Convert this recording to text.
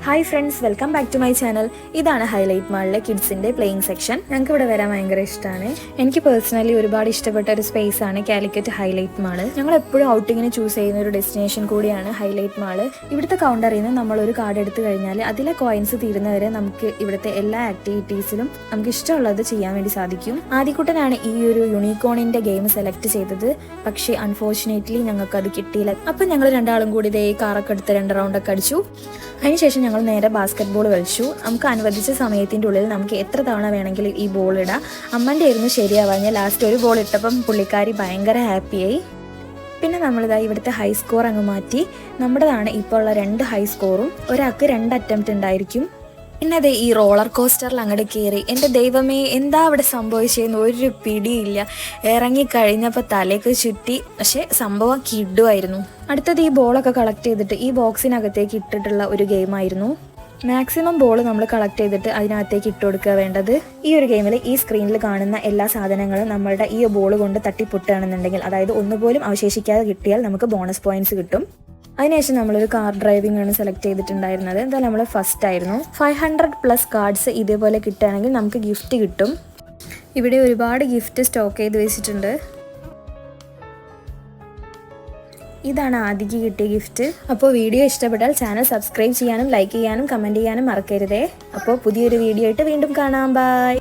Hi friends, welcome back to my channel. ഇതാണ് highlight മാളിലെ കിഡ്സിൻ്റെ playing section. ഞങ്ങൾക്ക് ഇവിടെ വരാൻ ഭയങ്കര ഇഷ്ടമാണ്. എനിക്ക് പേഴ്സണലി ഒരുപാട് ഇഷ്ടപ്പെട്ട ഒരു സ്പേസ് ആണ് കാലിക്കറ്റ് ഹൈലൈറ്റ് മാള്. ഞങ്ങൾ എപ്പോഴും ഔട്ടിങ്ങിന് ചൂസ് ചെയ്യുന്ന ഒരു ഡെസ്റ്റിനേഷൻ കൂടിയാണ് ഹൈലൈറ്റ് മാള്. ഇവിടുത്തെ കൗണ്ടറിൽ നിന്ന് നമ്മളൊരു കാർഡ് എടുത്തു കഴിഞ്ഞാൽ അതിലെ കോയിൻസ് തീരുന്നവരെ നമുക്ക് ഇവിടുത്തെ എല്ലാ ആക്ടിവിറ്റീസിലും നമുക്ക് ഇഷ്ടമുള്ളത് ചെയ്യാൻ വേണ്ടി സാധിക്കും. ആദ്യക്കുട്ടനാണ് ഈ ഒരു യൂണിക്കോണിൻ്റെ ഗെയിം സെലക്ട് ചെയ്തത്. പക്ഷേ അൺഫോർച്ചുനേറ്റ്ലി ഞങ്ങൾക്ക് അത് കിട്ടിയില്ല. അപ്പം ഞങ്ങൾ രണ്ടാളും കൂടി ഇതേ കാറൊക്കെ എടുത്ത് 2 റൗണ്ടൊക്കെ അടിച്ചു. അതിനുശേഷം ഞങ്ങൾ നേരെ ബാസ്കറ്റ് ബോൾ കളിച്ചു. നമുക്ക് അനുവദിച്ച സമയത്തിൻ്റെ ഉള്ളിൽ നമുക്ക് എത്ര തവണ വേണമെങ്കിലും ഈ ബോൾ ഇടാം. അമ്മൻ്റെ ആയിരുന്നു ശരിയാവാഞ്ഞ ലാസ്റ്റ് ഒരു ബോൾ ഇട്ടപ്പം പുള്ളിക്കാരി ഭയങ്കര ഹാപ്പിയായി. പിന്നെ നമ്മളിതാ ഇവിടുത്തെ ഹൈ സ്കോർ അങ്ങ് മാറ്റി. നമ്മുടേതാണ് ഇപ്പോൾ ഉള്ള 2 ഹൈ സ്കോറും. ഒരാൾക്ക് 2 അറ്റംപ്റ്റ് ഉണ്ടായിരിക്കും. പിന്നെ അതെ ഈ റോളർ കോസ്റ്ററിൽ അങ്ങോട്ട് കയറി. എൻ്റെ ദൈവമേ, എന്താ അവിടെ സംഭവിച്ചതെന്ന് ഒരു പിടിയില്ല. ഇറങ്ങിക്കഴിഞ്ഞപ്പോൾ തലയൊക്കെ ചുറ്റി. പക്ഷേ സംഭവം കിഡുമായിരുന്നു. അടുത്തത് ഈ ബോളൊക്കെ കളക്ട് ചെയ്തിട്ട് ഈ ബോക്സിനകത്തേക്ക് ഇട്ടിട്ടുള്ള ഒരു ഗെയിമായിരുന്നു. മാക്സിമം ബോൾ നമ്മൾ കളക്ട് ചെയ്തിട്ട് അതിനകത്തേക്ക് ഇട്ട് കൊടുക്കുക വേണ്ടത്. ഈ ഒരു ഗെയിമിൽ ഈ സ്ക്രീനിൽ കാണുന്ന എല്ലാ സാധനങ്ങളും നമ്മളുടെ ഈ ബോൾ കൊണ്ട് തട്ടിപ്പൊട്ടുകയാണെന്നുണ്ടെങ്കിൽ, അതായത് ഒന്നുപോലും അവശേഷിക്കാതെ കിട്ടിയാൽ നമുക്ക് ബോണസ് പോയിന്റ്സ് കിട്ടും. അതിനുശേഷം നമ്മളൊരു കാർ ഡ്രൈവിംഗ് ആണ് സെലക്ട് ചെയ്തിട്ടുണ്ടായിരുന്നത്. എന്തായാലും നമ്മൾ ഫസ്റ്റ് ആയിരുന്നു. 500+ കാർഡ്സ് ഇതേപോലെ കിട്ടുകയാണെങ്കിൽ നമുക്ക് ഗിഫ്റ്റ് കിട്ടും. ഇവിടെ ഒരുപാട് ഗിഫ്റ്റ് സ്റ്റോക്ക് ചെയ്ത് വെച്ചിട്ടുണ്ട്. ഇതാണ് ആദ്യക്ക് കിട്ടിയ ഗിഫ്റ്റ്. അപ്പോൾ വീഡിയോ ഇഷ്ടപ്പെട്ടാൽ ചാനൽ സബ്സ്ക്രൈബ് ചെയ്യാനും ലൈക്ക് ചെയ്യാനും കമൻറ്റ് ചെയ്യാനും മറക്കരുതേ. അപ്പോൾ പുതിയൊരു വീഡിയോ ആയിട്ട് വീണ്ടും കാണാം. ബൈ.